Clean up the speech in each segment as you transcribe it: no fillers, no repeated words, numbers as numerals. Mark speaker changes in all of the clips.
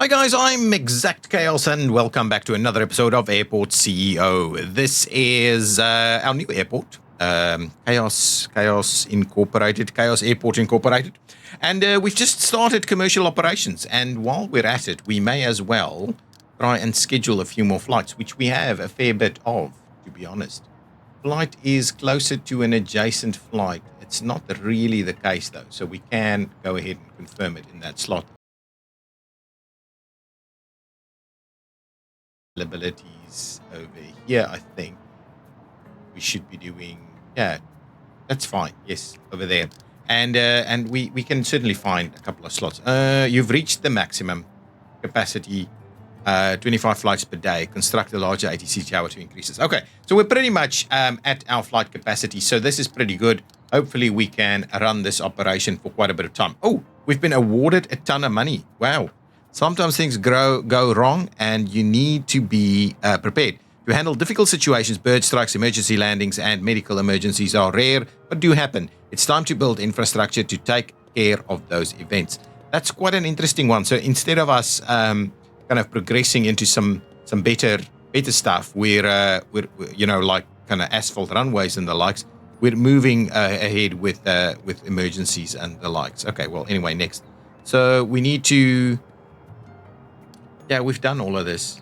Speaker 1: guys, I'm ExactChaos and welcome back to another episode of Airport CEO. This is our new airport, Chaos Incorporated, Chaos Airport Incorporated. And we've just started commercial operations. And while we're at it, we may as well try and schedule a few more flights, which we have a fair bit of, to be honest. Flight is closer to an adjacent flight. It's not really the case, though, so we can go ahead and confirm it in that slot. Abilities over here, I think we should be doing. Yeah, that's fine. Yes, over there, and we can certainly find a couple of slots. You've reached the maximum capacity, 25 flights per day. Construct a larger ATC tower to increase this. Okay, so we're pretty much at our flight capacity, so this is pretty good. Hopefully we can run this operation for quite a bit of time. Oh, we've been awarded a ton of money. Wow. Sometimes things go wrong, and you need to be prepared. To handle difficult situations, bird strikes, emergency landings, and medical emergencies are rare, but do happen. It's time to build infrastructure to take care of those events. That's quite an interesting one. So instead of us kind of progressing into some better stuff, we're like kind of asphalt runways and the likes, we're moving ahead with emergencies and the likes. Okay, well, anyway, next. So we need to... Yeah, we've done all of this.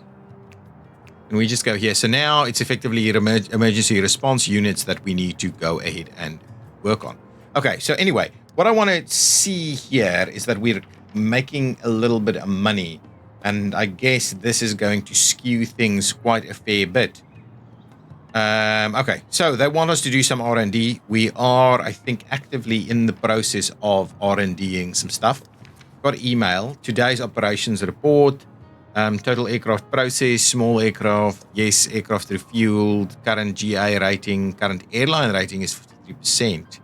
Speaker 1: And we just go here. So now it's effectively emergency response units that we need to go ahead and work on. Okay, so anyway, what I want to see here is that we're making a little bit of money. And I guess this is going to skew things quite a fair bit. Okay, so they want us to do some R&D. We are, I think, actively in the process of R&Ding some stuff. Got email. Today's operations report. Total aircraft process, small aircraft, yes, aircraft refueled, current GA rating, current airline rating is 53%.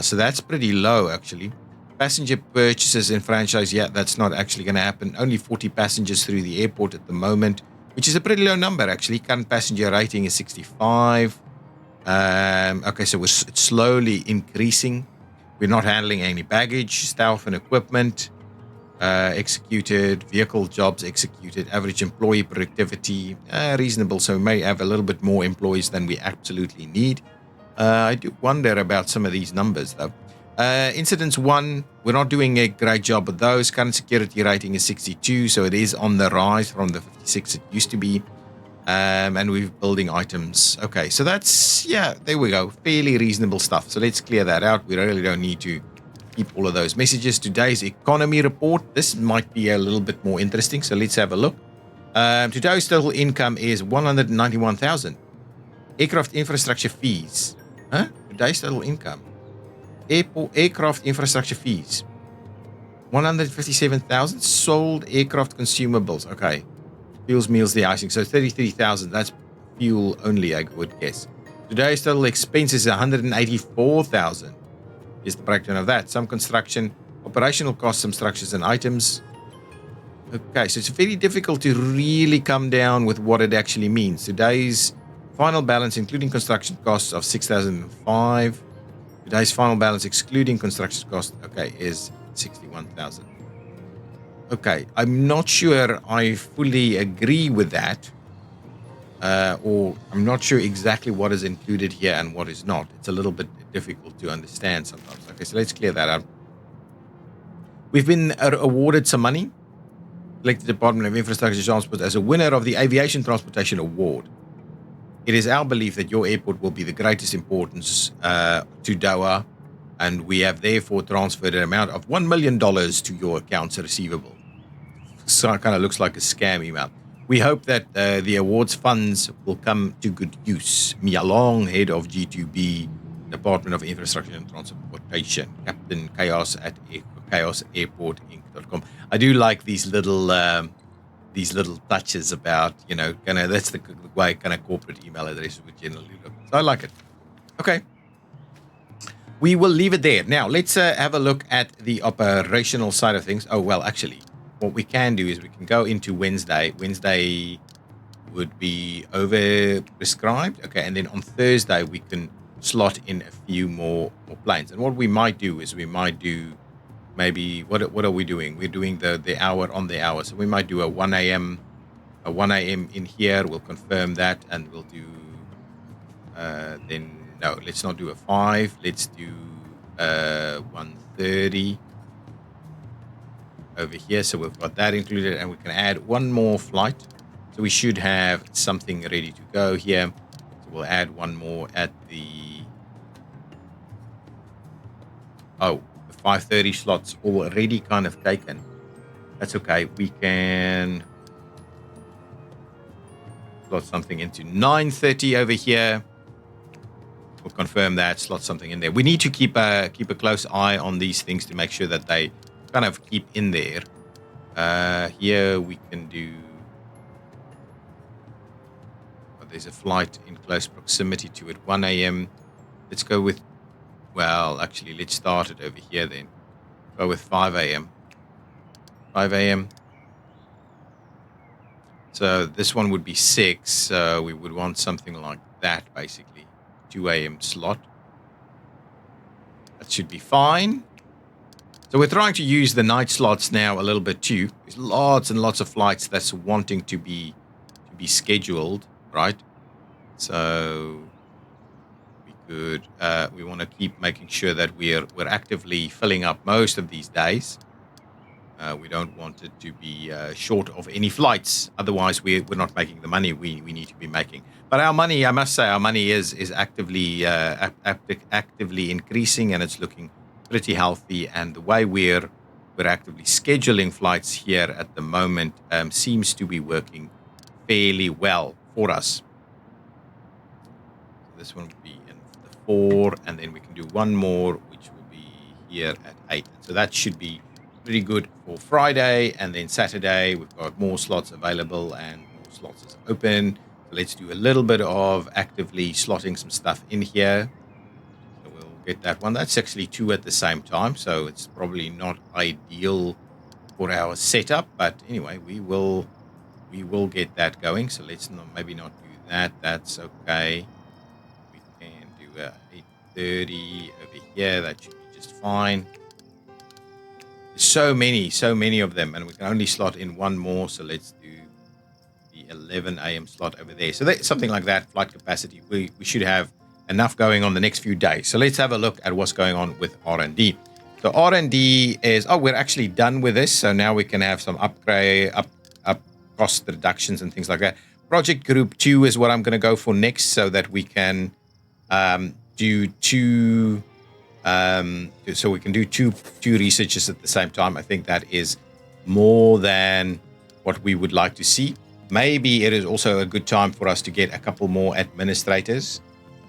Speaker 1: So that's pretty low, actually. Passenger purchases and franchise, yeah, that's not actually going to happen. Only 40 passengers through the airport at the moment, which is a pretty low number, actually. Current passenger rating is 65. Okay, so it's slowly increasing. We're not handling any baggage, staff and equipment. Executed, vehicle jobs executed, average employee productivity, reasonable, so we may have a little bit more employees than we absolutely need. I do wonder about some of these numbers, though. Incidents 1, we're not doing a great job with those. Current security rating is 62, so it is on the rise from the 56 it used to be. And we're building items. Okay, so that's, yeah, there we go. Fairly reasonable stuff. So let's clear that out. We really don't need to keep all of those messages. Today's economy report. This might be a little bit more interesting, so let's have a look. Today's total income is 191,000. Aircraft infrastructure fees. Huh? Today's total income. Aircraft infrastructure fees. 157,000. Sold aircraft consumables. Okay. Fuels, meals, the icing. So 33,000. That's fuel only, I would guess. Today's total expenses is 184,000. Is the breakdown of that. Some construction, operational costs, some structures and items. Okay, so it's very difficult to really come down with what it actually means. Today's final balance, including construction costs, of 6,005. Today's final balance, excluding construction costs, okay, is 61,000. Okay, I'm not sure I fully agree with that. Or I'm not sure exactly what is included here and what is not. It's a little bit difficult to understand sometimes. Okay, so let's clear that up. We've been awarded some money. Selected Department of Infrastructure Transport as a winner of the Aviation Transportation Award. It is our belief that your airport will be the greatest importance to Doha, and we have therefore transferred an amount of $1 million to your accounts receivable. So it kind of looks like a scam email. We hope that the awards funds will come to good use. Mia Long, head of G2B, Department of Infrastructure and Transportation, Captain Chaos at chaosairportinc.com. I do like these little touches about, that's the way kind of corporate email addresses would generally look. So I like it. Okay. We will leave it there. Now, let's have a look at the operational side of things. Oh, well, actually, what we can do is we can go into Wednesday. Wednesday would be over prescribed. Okay, and then on Thursday, we can slot in a few more planes. And what we might do is we might do maybe what are we doing? We're doing the hour on the hour. So we might do a 1 a.m. a 1 a.m. in here. We'll confirm that, and we'll do then no, let's not do a 5. Let's do 1:30 over here. So we've got that included, and we can add one more flight. So we should have something ready to go here. So we'll add one more at the 5:30 slots already kind of taken. That's okay. We can slot something into 9:30 over here. We'll confirm that, slot something in there. We need to keep a close eye on these things to make sure that they kind of keep in there. Here we can do. There's a flight in close proximity to it, 1 a.m. Let's go with. Well, actually, let's start it over here then. Go with 5 a.m. 5 a.m. So this one would be 6. So we would want something like that, basically. 2 a.m. slot. That should be fine. So we're trying to use the night slots now a little bit too. There's lots and lots of flights that's wanting to be scheduled, right? So we want to keep making sure that we're actively filling up most of these days. We don't want it to be short of any flights. Otherwise, we're not making the money we need to be making. But our money, I must say, our money is actively actively increasing, and it's looking pretty healthy. And the way we're actively scheduling flights here at the moment seems to be working fairly well for us. So this one would be in the 4, and then we can do one more, which will be here at 8. So that should be pretty good for Friday, and then Saturday we've got more slots available and more slots is open. So let's do a little bit of actively slotting some stuff in here. So we'll get that one. That's actually 2 at the same time, so it's probably not ideal for our setup, but anyway, we will get that going. So let's maybe not do that. That's okay. We can do 8:30 over here. That should be just fine. So many of them, and we can only slot in one more. So let's do the 11 a.m. slot over there. So that's something like that, flight capacity. We should have enough going on the next few days. So let's have a look at what's going on with R&D. So R&D is, we're actually done with this. So now we can have some up cost reductions and things like that. Project group 2 is what I'm going to go for next, so that we can do two. So we can do two researches at the same time. I think that is more than what we would like to see. Maybe it is also a good time for us to get a couple more administrators.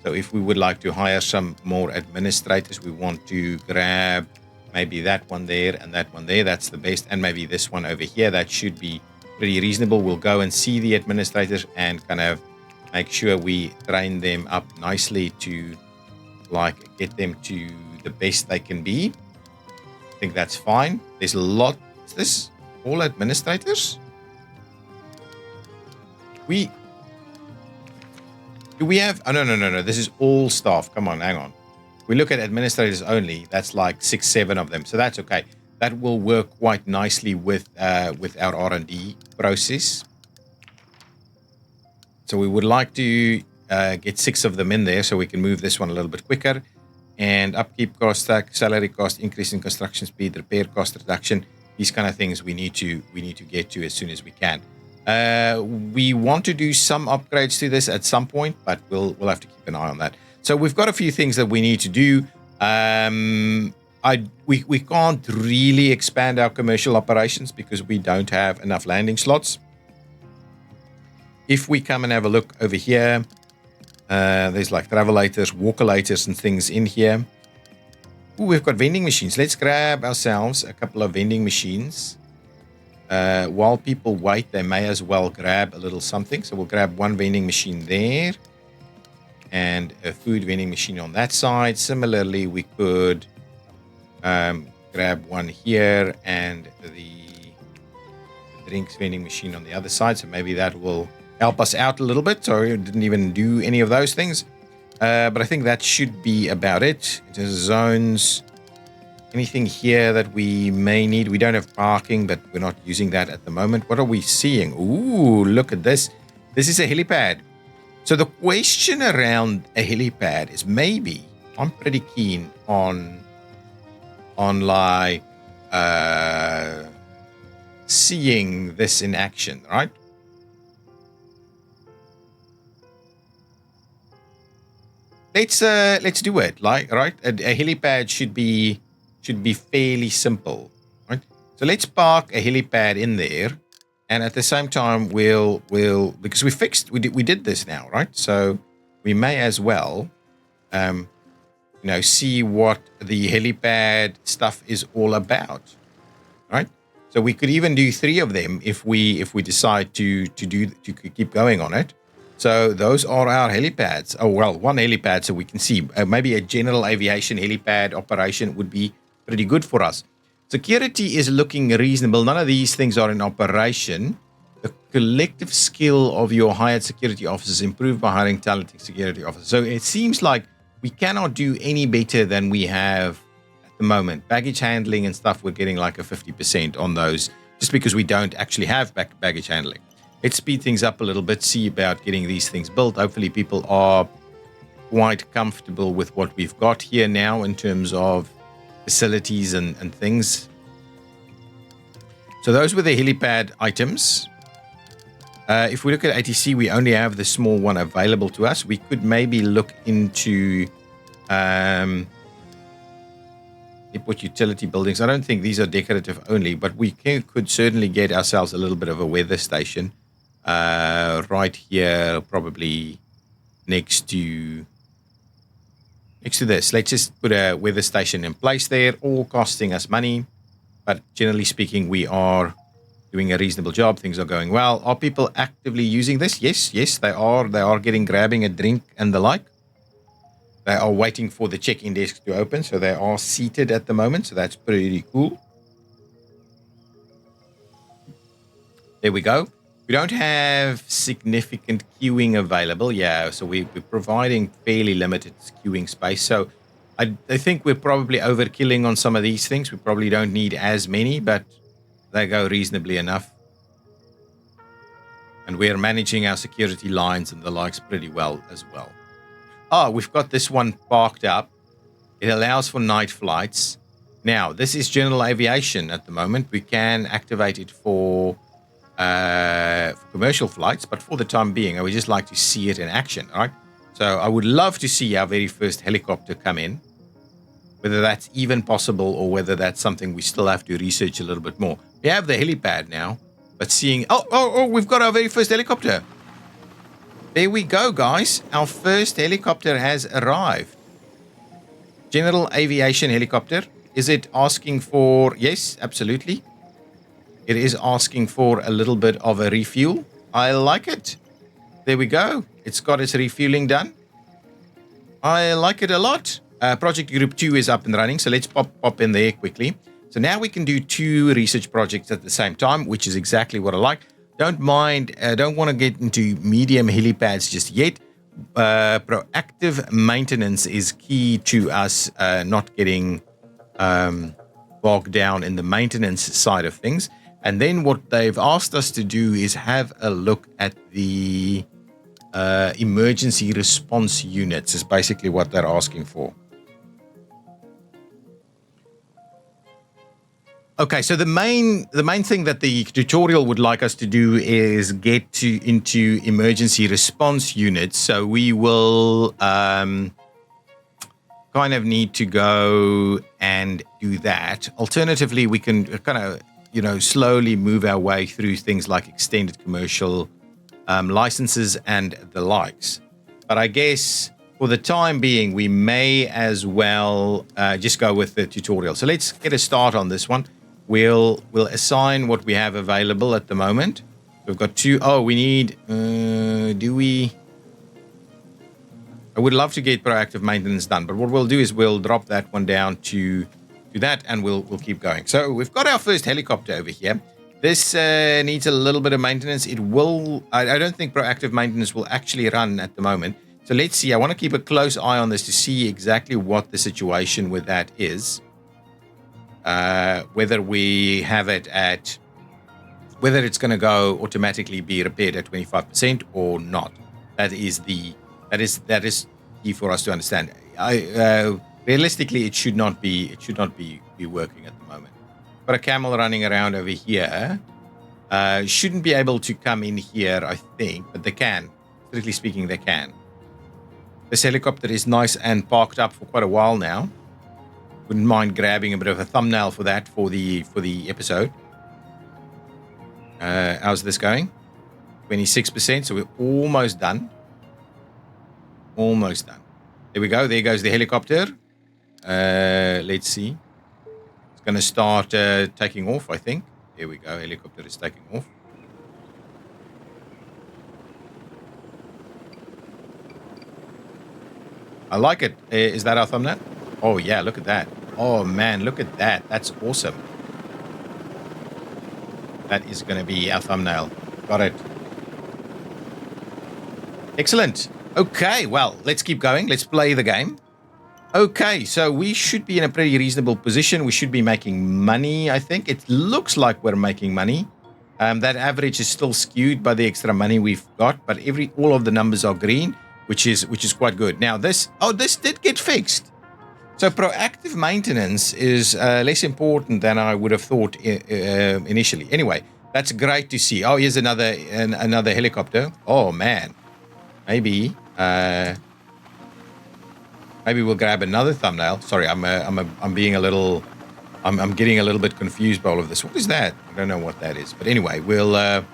Speaker 1: So if we would like to hire some more administrators, we want to grab maybe that one there and that one there. That's the best. And maybe this one over here. That should be pretty reasonable. We'll go and see the administrators and kind of make sure we train them up nicely to get them to the best they can be. I think that's fine. There's a lot. Is this all administrators? Do we have? Oh, no. This is all staff. Come on, hang on. We look at administrators only. That's like 6, 7 of them. So that's okay. That will work quite nicely with our R&D process. So we would like to get 6 of them in there so we can move this one a little bit quicker. And upkeep cost, salary cost, increase in construction speed, repair cost reduction. These kind of things we need to get to as soon as we can. We want to do some upgrades to this at some point, but we'll have to keep an eye on that. So we've got a few things that we need to do. We can't really expand our commercial operations because we don't have enough landing slots. If we come and have a look over here, there's like travelators, walkalators and things in here. Ooh, we've got vending machines. Let's grab ourselves a couple of vending machines. While people wait, they may as well grab a little something. So we'll grab one vending machine there and a food vending machine on that side. Similarly, we could grab one here and the drinks vending machine on the other side. So maybe that will help us out a little bit. Sorry, I didn't even do any of those things. But I think that should be about it. In terms of zones, Anything here that we may need? We don't have parking, but we're not using that at the moment. What are we seeing? Ooh, look at this. This is a helipad. So the question around a helipad is maybe I'm pretty keen on like seeing this in action, right? Let's do it. Like, right? A helipad should be fairly simple, right? So let's park a helipad in there, and at the same time we'll because we did this now, right? So we may as well see what the helipad stuff is all about, right? So we could even do 3 of them if we decide to keep going on it. So those are our helipads. Oh, well, 1 helipad so we can see. Maybe a general aviation helipad operation would be pretty good for us. Security is looking reasonable. None of these things are in operation. The collective skill of your hired security officers improved by hiring talented security officers. So it seems like we cannot do any better than we have at the moment. Baggage handling and stuff, we're getting like a 50% on those just because we don't actually have baggage handling. Let's speed things up a little bit, see about getting these things built. Hopefully people are quite comfortable with what we've got here now in terms of facilities and things. So those were the helipad items. If we look at ATC, we only have the small one available to us. We could maybe look into airport utility buildings. I don't think these are decorative only, but we could certainly get ourselves a little bit of a weather station right here, probably next to this. Let's just put a weather station in place there, all costing us money, but generally speaking, we are doing a reasonable job. Things are going well. Are people actively using this? Yes, they are. They are grabbing a drink and the like. They are waiting for the check-in desk to open, so they are seated at the moment, so that's pretty cool. There we go. We don't have significant queuing available. Yeah, so we're providing fairly limited queuing space. So I think we're probably overkilling on some of these things. We probably don't need as many, but they go reasonably enough. And we're managing our security lines and the likes pretty well as well. Oh, we've got this one parked up. It allows for night flights. Now, this is general aviation at the moment. We can activate it for commercial flights, but for the time being, I would just like to see it in action, all right? So I would love to see our very first helicopter come in, whether that's even possible or whether that's something we still have to research a little bit more. We have the helipad now, but seeing... Oh, we've got our very first helicopter. There we go, guys. Our first helicopter has arrived. General aviation helicopter. Is it asking for... Yes, absolutely. It is asking for a little bit of a refuel. I like it. There we go. It's got its refueling done. I like it a lot. Project Group 2 is up and running, so let's pop in there quickly. So now we can do 2 research projects at the same time, which is exactly what I like. Don't want to get into medium helipads just yet. Proactive maintenance is key to us not getting bogged down in the maintenance side of things. And then what they've asked us to do is have a look at the emergency response units is basically what they're asking for. Okay, so the main thing that the tutorial would like us to do is get into emergency response units. So we will kind of need to go and do that. Alternatively, we can kind of slowly move our way through things like extended commercial licenses and the likes. But I guess for the time being, we may as well just go with the tutorial. So let's get a start on this one. We'll assign what we have available at the moment. We've got 2. Oh, we need... do we... I would love to get proactive maintenance done, but what we'll do is we'll drop that one down to that, and we'll keep going. So we've got our first helicopter over here. This needs a little bit of maintenance. It will... I don't think proactive maintenance will actually run at the moment. So let's see. I want to keep a close eye on this to see exactly what the situation with that is. whether we have it at, whether it's going to go automatically be repaired at 25% or not. That is key for us to understand. Realistically, it should not be working at the moment. Got a camel running around over here. Shouldn't be able to come in here, I think, but they can. Strictly speaking, they can. This helicopter is nice and parked up for quite a while now. Wouldn't mind grabbing a bit of a thumbnail for that for the episode. How's this going? 26%, so we're almost done. Almost done. There we go. There goes the helicopter. Let's see. It's going to start taking off, I think. There we go. Helicopter is taking off. I like it. Is that our thumbnail? Oh, yeah. Look at that. Oh, man. Look at that. That's awesome. That is going to be our thumbnail. Got it. Excellent. Okay. Well, let's keep going. Let's play the game. Okay, so we should be in a pretty reasonable position. We should be making money, I think. It looks like we're making money. That average is still skewed by the extra money we've got, but all of the numbers are green, which is quite good. Now this did get fixed. So proactive maintenance is less important than I would have thought initially. Anyway, that's great to see. Oh, here's another helicopter. Oh man, maybe. Maybe we'll grab another thumbnail. Sorry, I'm being a little, I'm getting a little bit confused by all of this. What is that? I don't know what that is. But anyway, we'll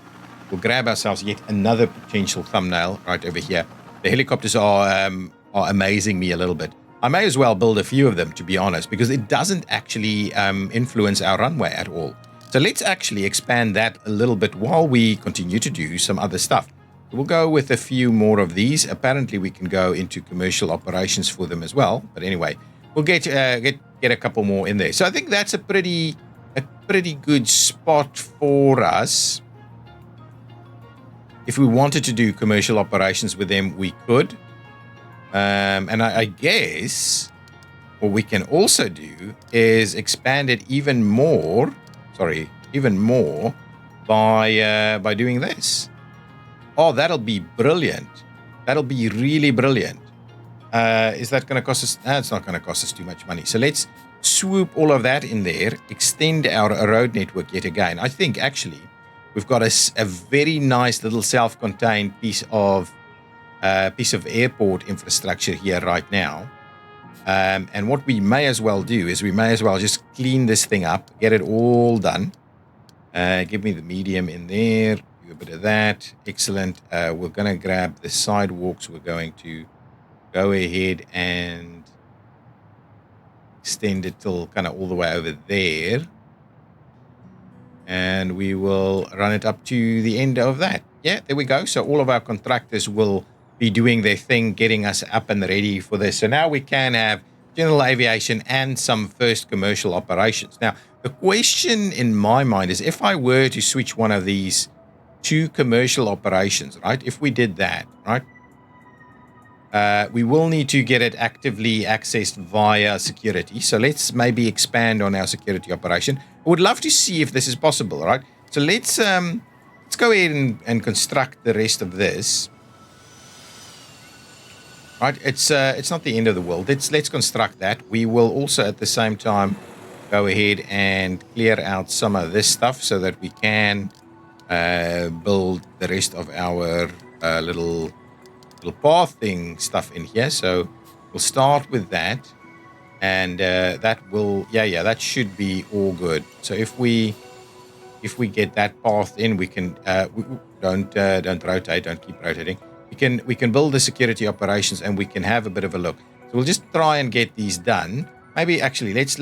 Speaker 1: grab ourselves yet another potential thumbnail right over here. The helicopters are amazing me a little bit. I may as well build a few of them, to be honest, because it doesn't actually influence our runway at all. So let's actually expand that a little bit while we continue to do some other stuff. We'll go with a few more of these. Apparently, we can go into commercial operations for them as well. But anyway, we'll get a couple more in there. So I think that's a pretty good spot for us. If we wanted to do commercial operations with them, we could. And I guess what we can also do is expand it even more. By doing this. Oh, that'll be brilliant. That'll be really brilliant. Is that going to cost us? It's not going to cost us too much money. So let's swoop all of that in there, extend our road network yet again. I think actually we've got a very nice little self-contained piece of airport infrastructure here right now. And what we may as well do is we may as well just clean this thing up, get it all done. Give me the medium in there. A bit of that. Excellent. We're going to grab the sidewalks. We're going to go ahead and extend it till kind of all the way over there. And we will run it up to the end of that. Yeah, there we go. So all of our contractors will be doing their thing, getting us up and ready for this. So now we can have general aviation and some first commercial operations. Now, the question in my mind is if I were to switch one of these to commercial operations, right? If we did that, right? We will need to get it actively accessed via security. So let's maybe expand on our security operation. I would love to see if this is possible, right? So let's go ahead and construct the rest of this. Right? It's not the end of the world. Let's construct that. We will also at the same time go ahead and clear out some of this stuff so that we can build the rest of our little pathing stuff in here. So we'll start with that, and that will that should be all good. So if we get that path in, we can don't rotate, don't keep rotating. We can build the security operations and we can have a bit of a look. So we'll just try and get these done. Maybe actually let's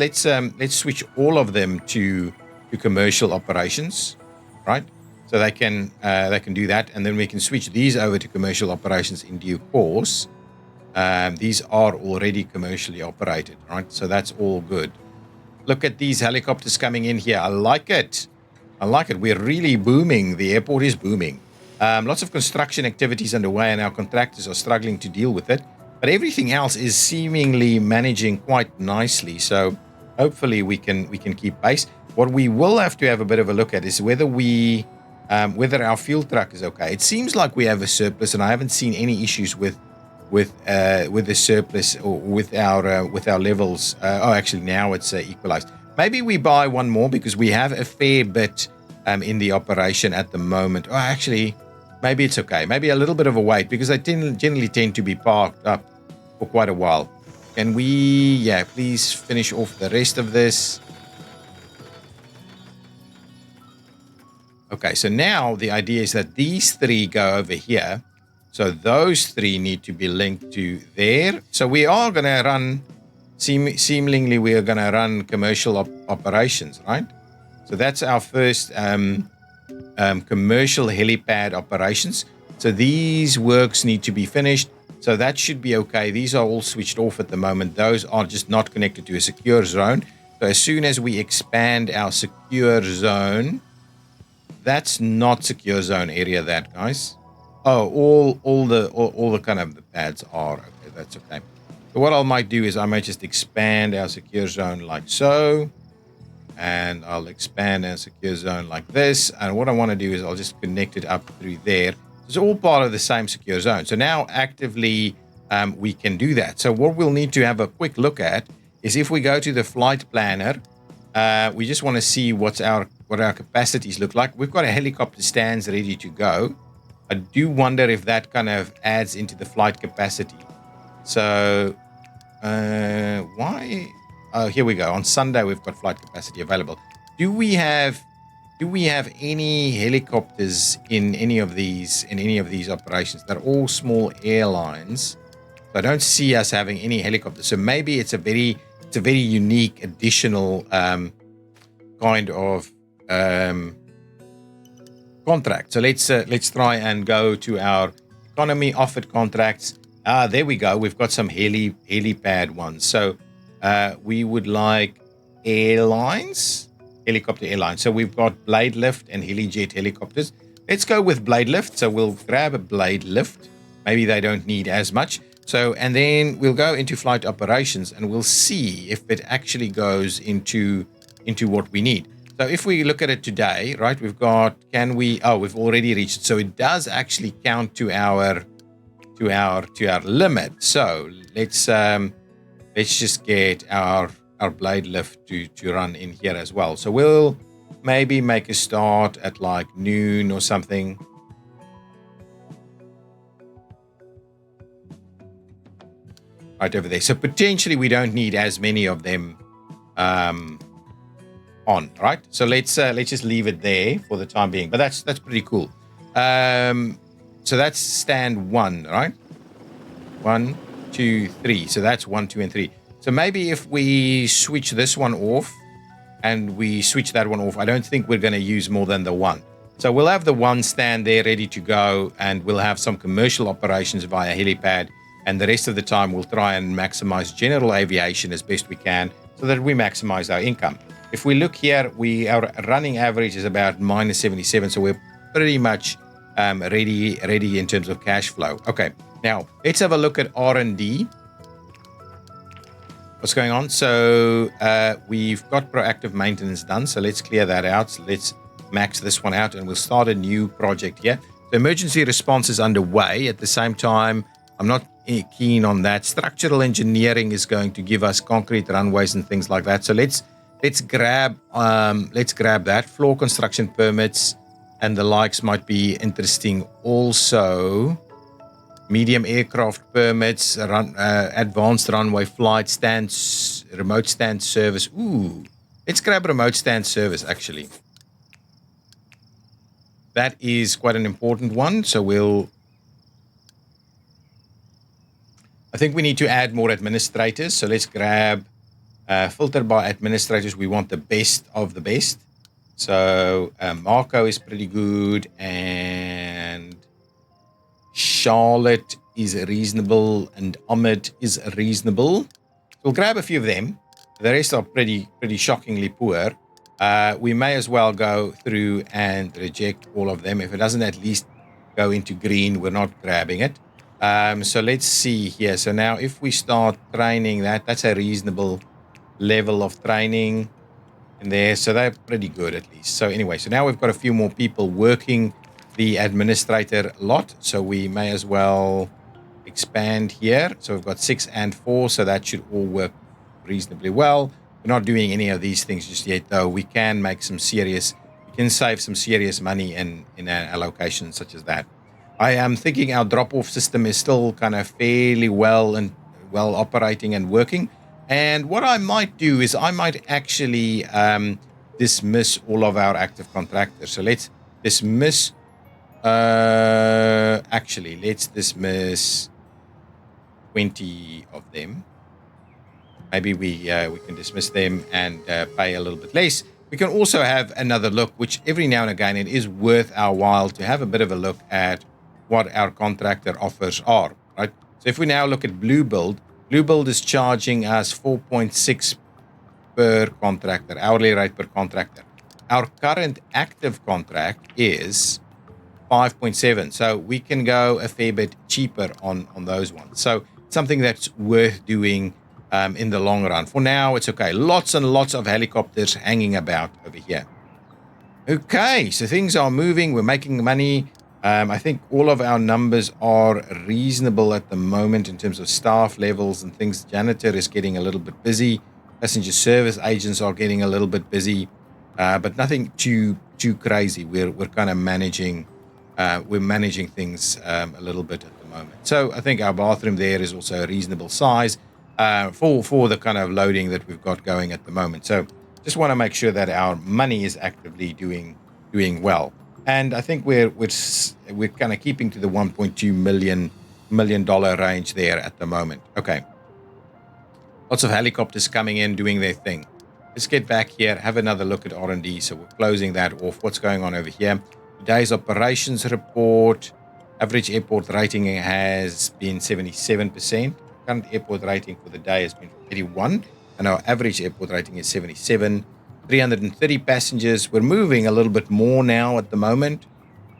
Speaker 1: switch all of them to commercial operations, right? So they can do that, and then we can switch these over to commercial operations in due course. These are already commercially operated, right? So that's all good. Look at these helicopters coming in here. I like it. We're really booming. The airport is booming. Lots of construction activities underway, and our contractors are struggling to deal with it. But everything else is seemingly managing quite nicely. So hopefully we can keep pace. What we will have to have a bit of a look at is whether whether our fuel truck is okay. It seems like we have a surplus, and I haven't seen any issues with the surplus or with our levels. Actually, now it's equalized. Maybe we buy one more because we have a fair bit in the operation at the moment. Oh, actually, maybe it's okay. Maybe a little bit of a wait because they generally tend to be parked up for quite a while. Can we, please finish off the rest of this? Okay, so now the idea is that these three go over here. So those three need to be linked to there. So we are going to run, seemingly we are going to run commercial operations, right? So that's our first commercial helipad operations. So these works need to be finished. So that should be okay. These are all switched off at the moment. Those are just not connected to a secure zone. So as soon as we expand our secure zone, that's not secure zone area, that, guys. Oh, all the kind of the pads are okay. That's okay. So what I might do is I might just expand our secure zone like so, and I'll expand our secure zone like this. And what I want to do is I'll just connect it up through there. It's all part of the same secure zone. So now actively we can do that. So what we'll need to have a quick look at is if we go to the flight planner, we just want to see what our capacities look like. We've got a helicopter stands ready to go. I do wonder if that kind of adds into the flight capacity. So why? Oh, here we go. On Sunday we've got flight capacity available. Do we have any helicopters in any of these operations? They're all small airlines. So I don't see us having any helicopters. So maybe it's a very unique additional kind of contract. So let's try and go to our economy offered contracts. There we go. We've got some helipad ones. So we would like helicopter airlines. So we've got blade lift and helijet helicopters. Let's go with blade lift. So we'll grab a blade lift. Maybe they don't need as much. So, and then we'll go into flight operations and we'll see if it actually goes into what we need. So if we look at it today, right, we've got, we've already reached it. So it does actually count to our limit. So let's just get our blade lift to run in here as well. So we'll maybe make a start at like noon or something. Right over there. So potentially we don't need as many of them on, right? So let's just leave it there for the time being. But that's pretty cool. So that's stand 1, right? 1, 2, 3. So that's 1, 2, and 3. So maybe if we switch this one off and we switch that one off, I don't think we're going to use more than the 1. So we'll have the 1 stand there ready to go, and we'll have some commercial operations via helipad. And the rest of the time, we'll try and maximize general aviation as best we can so that we maximize our income. If we look here, our running average is about minus 77. So we're pretty much ready in terms of cash flow. Okay, now let's have a look at R&D. What's going on? So we've got proactive maintenance done. So let's clear that out. So let's max this one out and we'll start a new project here. The emergency response is underway. At the same time, I'm not keen on that. Structural engineering is going to give us concrete runways and things like that. So let's grab that. Floor construction permits and the likes might be interesting. Also, medium aircraft permits, advanced runway flight stands, remote stand service. Ooh, let's grab remote stand service actually. That is quite an important one. So I think we need to add more administrators. So let's grab filter by administrators. We want the best of the best. So Marco is pretty good and Charlotte is reasonable and Ahmed is reasonable. We'll grab a few of them. The rest are pretty shockingly poor. We may as well go through and reject all of them. If it doesn't at least go into green, we're not grabbing it. So let's see here. So now if we start training that's a reasonable level of training in there. So they're pretty good at least. So anyway, so now we've got a few more people working the administrator lot. So we may as well expand here. So we've got 6 and 4. So that should all work reasonably well. We're not doing any of these things just yet, though. We can make some serious, we can save some serious money in an allocation such as that. I am thinking our drop-off system is still kind of fairly well operating and working. And what I might do is I might actually dismiss all of our active contractors. So let's dismiss. Actually, let's dismiss 20 of them. Maybe we can dismiss them and pay a little bit less. We can also have another look, which every now and again it is worth our while to have a bit of a look at what our contractor offers are, right? So if we now look at Blue Build is charging us 4.6 per contractor, hourly rate per contractor. Our current active contract is 5.7, so we can go a fair bit cheaper on those ones. So something that's worth doing in the long run. For now, it's okay. Lots and lots of helicopters hanging about over here. Okay, so things are moving. We're making money. I think all of our numbers are reasonable at the moment in terms of staff levels and things. Janitor is getting a little bit busy. Passenger service agents are getting a little bit busy, but nothing too crazy. We're kind of managing. We're managing things a little bit at the moment. So I think our bathroom there is also a reasonable size for the kind of loading that we've got going at the moment. So just want to make sure that our money is actively doing well. And I think we're kind of keeping to the $1.2 million range there at the moment. Okay. Lots of helicopters coming in, doing their thing. Let's get back here, have another look at R&D. So we're closing that off. What's going on over here? Today's operations report. Average airport rating has been 77%. Current airport rating for the day has been 81. And our average airport rating is 77. 330 passengers. We're moving a little bit more now at the moment.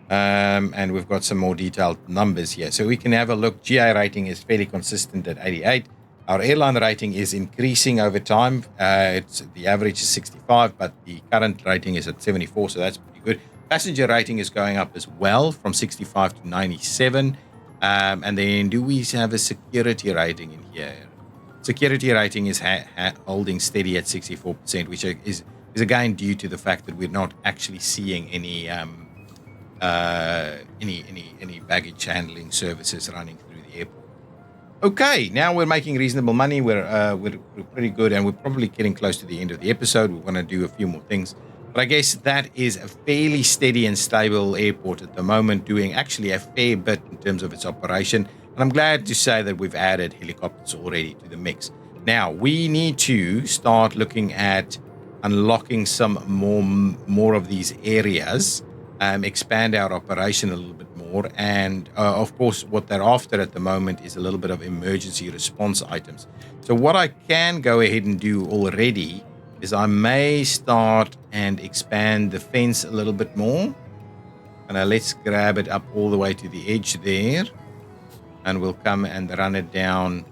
Speaker 1: And we've got some more detailed numbers here. So we can have a look. GI rating is fairly consistent at 88. Our airline rating is increasing over time. The average is 65, but the current rating is at 74, so that's pretty good. Passenger rating is going up as well from 65 to 97. And then do we have a security rating in here? Security rating is holding steady at 64%, which is again due to the fact that we're not actually seeing any baggage handling services running through the airport. Okay, now we're making reasonable money. We're pretty good, and we're probably getting close to the end of the episode. We want to do a few more things, but I guess that is a fairly steady and stable airport at the moment, doing actually a fair bit in terms of its operation. And I'm glad to say that we've added helicopters already to the mix. Now we need to start looking at unlocking some more of these areas, expand our operation a little bit more, and of course what they're after at the moment is a little bit of emergency response items. So what I can go ahead and do already is I may start and expand the fence a little bit more. And let's grab it up all the way to the edge there, and we'll come and run it down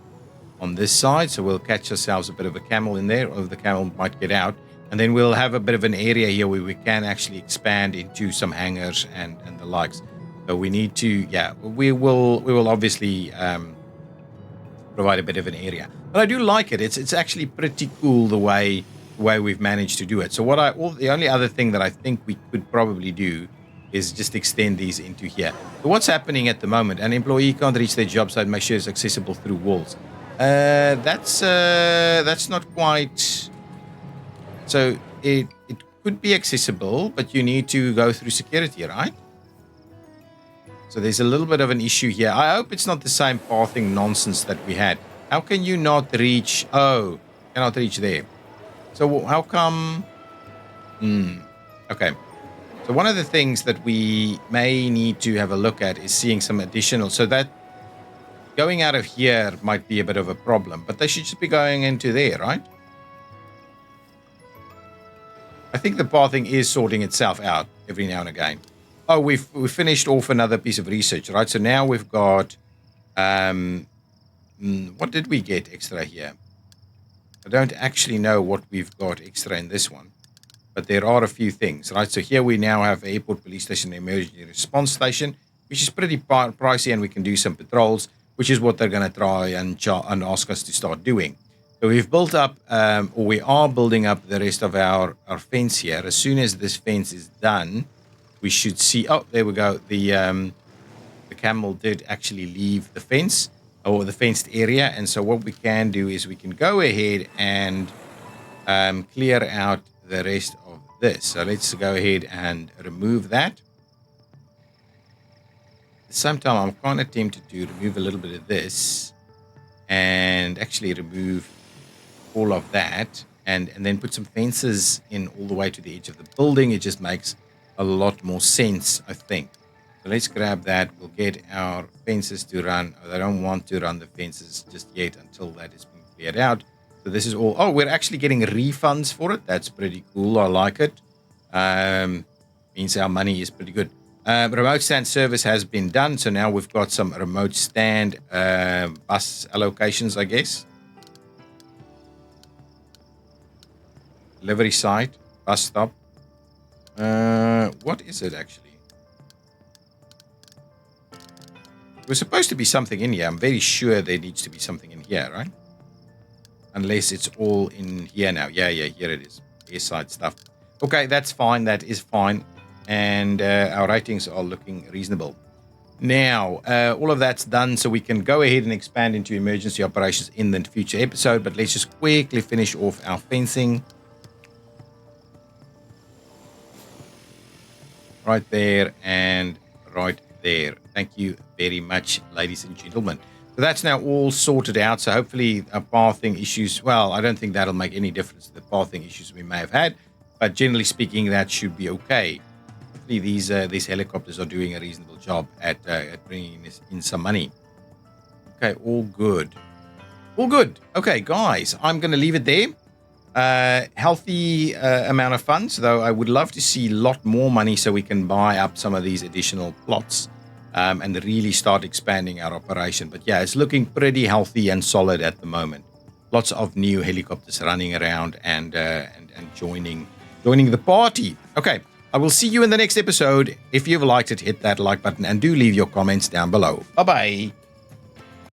Speaker 1: on this side. So we'll catch ourselves a bit of a camel in there, or the camel might get out. And then we'll have a bit of an area here where we can actually expand into some hangars and the likes. So we need to, we will obviously provide a bit of an area. But I do like it. It's actually pretty cool the way we've managed to do it. So the only other thing that I think we could probably do is just extend these into here. So what's happening at the moment? An employee can't reach their job site, make sure it's accessible through walls. That's not quite. So it could be accessible, but you need to go through security, right? So there's a little bit of an issue here. I hope it's not the same pathing nonsense that we had. How can you not reach? Oh, cannot reach there. So how come? Okay. So one of the things that we may need to have a look at is seeing some additional. So that going out of here might be a bit of a problem, but they should just be going into there, right? I think the pathing is sorting itself out every now and again. Oh, we've finished off another piece of research, right? So now we've got, what did we get extra here? I don't actually know what we've got extra in this one, but there are a few things, right? So here we now have airport police station, emergency response station, which is pretty pricey, and we can do some patrols, which is what they're going to try and ask us to start doing. So we've built up, or we are building up the rest of our fence here. As soon as this fence is done, we should see. Oh, there we go. The camel did actually leave the fence or the fenced area, and so what we can do is we can go ahead and clear out the rest of this. So let's go ahead and remove that. At the same time, I'm kind of tempted to remove a little bit of this and actually remove all of that and then put some fences in all the way to the edge of the building. It just makes a lot more sense, I think. So let's grab that. We'll get our fences to run. I don't want to run the fences just yet until that has been cleared out. So this is all. Oh, we're actually getting refunds for it. That's pretty cool. I like it. Means our money is pretty good. Remote stand service has been done. So now we've got some remote stand bus allocations, I guess. Delivery site, bus stop. What is it actually? There's supposed to be something in here. I'm very sure there needs to be something in here, right? Unless it's all in here now. Yeah, here it is. Airside stuff. Okay, that's fine. That is fine. And our ratings are looking reasonable. Now, all of that's done, so we can go ahead and expand into emergency operations in the future episode. But let's just quickly finish off our fencing. Right there and right there. Thank you very much, ladies and gentlemen. So that's now all sorted out. So hopefully our pathing issues, well, I don't think that'll make any difference to the pathing issues we may have had. But generally speaking, that should be okay. Hopefully these helicopters are doing a reasonable job at bringing in some money. Okay, all good. All good. Okay, guys, I'm going to leave it there. Healthy amount of funds, though I would love to see a lot more money so we can buy up some of these additional plots and really start expanding our operation. But yeah, it's looking pretty healthy and solid at the moment. Lots of new helicopters running around and joining the party. Okay, I will see you in the next episode. If you've liked it, hit that like button and do leave your comments down below. Bye-bye.